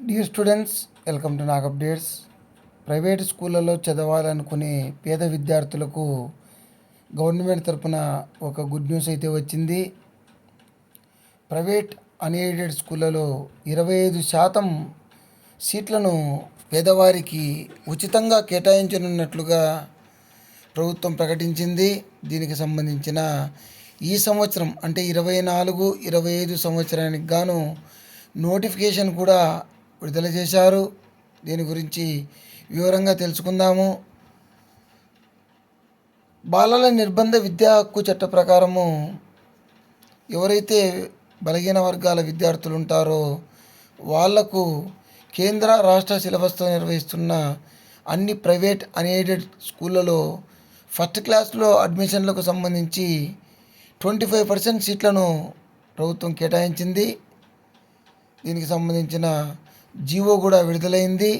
Dear students, welcome to Nag updates. Private స్కూళ్ళలో చదవాలనుకునే పేద విద్యార్థులకు గవర్నమెంట్ తరపున ఒక గుడ్ న్యూస్ అయితే వచ్చింది. ప్రైవేట్ అన్ఎయిడెడ్ స్కూళ్ళలో 25% సీట్లను పేదవారికి ఉచితంగా కేటాయించనున్నట్లుగా ప్రభుత్వం ప్రకటించింది. దీనికి సంబంధించిన ఈ సంవత్సరం అంటే 24-25 సంవత్సరానికి గాను నోటిఫికేషన్ కూడా విడుదల చేశారు. దీని గురించి వివరంగా తెలుసుకుందాము. బాలల నిర్బంధ విద్యా హక్కు చట్ట ప్రకారము ఎవరైతే బలహీన వర్గాల విద్యార్థులు ఉంటారో వాళ్లకు కేంద్ర రాష్ట్ర సిలబస్తో నిర్వహిస్తున్న అన్ని ప్రైవేట్ అన్ఎయిడెడ్ స్కూళ్ళలో ఫస్ట్ క్లాస్లో అడ్మిషన్లకు సంబంధించి 25% సీట్లను ప్రభుత్వం కేటాయించింది. దీనికి సంబంధించిన జీవో కూడా విడుదలైంది.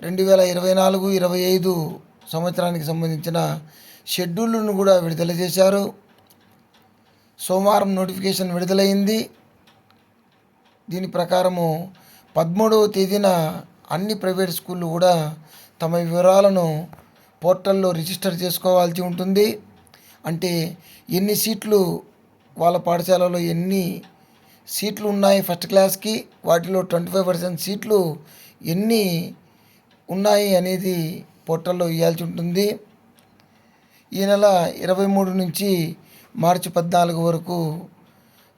2024-25 సంవత్సరానికి సంబంధించిన షెడ్యూల్ను కూడా విడుదల చేశారు. సోమవారం నోటిఫికేషన్ విడుదలైంది. దీని ప్రకారము 13వ తేదీన అన్ని ప్రైవేట్ స్కూళ్ళు కూడా తమ వివరాలను పోర్టల్లో రిజిస్టర్ చేసుకోవాల్సి ఉంటుంది. అంటే ఎన్ని సీట్లు వాళ్ళ పాఠశాలలో ఎన్ని సీట్లు ఉన్నాయి ఫస్ట్ క్లాస్కి, వాటిలో 25% సీట్లు ఎన్ని ఉన్నాయి అనేది పోర్టల్లో ఇవ్వాల్సి ఉంటుంది. ఈ నెల 23 నుంచి మార్చి 14 వరకు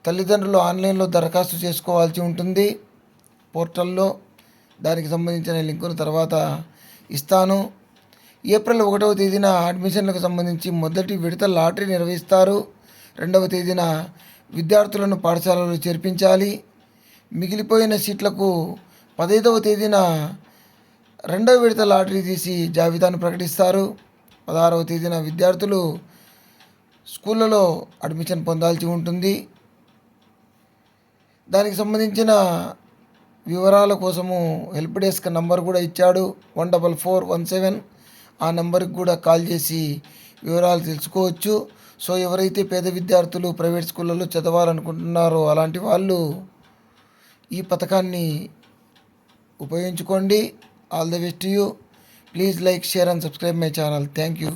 తల్లిదండ్రులు ఆన్లైన్లో దరఖాస్తు చేసుకోవాల్సి ఉంటుంది పోర్టల్లో. దానికి సంబంధించిన లింకును తర్వాత ఇస్తాను. ఏప్రిల్ 1వ తేదీన అడ్మిషన్లకు సంబంధించి మొదటి విడత లాటరీ నిర్వహిస్తారు. 2వ తేదీన విద్యార్థులను పాఠశాలలో చేర్పించాలి. మిగిలిపోయిన సీట్లకు 15వ తేదీన 2వ విడత లాటరీ తీసి జాబితాను ప్రకటిస్తారు. 16వ తేదీన విద్యార్థులు స్కూళ్ళలో అడ్మిషన్ పొందాల్సి ఉంటుంది. దానికి సంబంధించిన వివరాల కోసము హెల్ప్ డెస్క్ నంబర్ కూడా ఇచ్చాడు, 14417. ఆ నెంబర్కి కూడా కాల్ చేసి వివరాలు తెలుసుకోవచ్చు. సో ఎవరైతే పేద విద్యార్థులు ప్రైవేట్ స్కూళ్ళలో చదవాలనుకుంటున్నారో అలాంటి వాళ్ళు ఈ పథకాన్ని ఉపయోగించుకోండి. All the best to you. Please like, share and subscribe my channel. Thank you.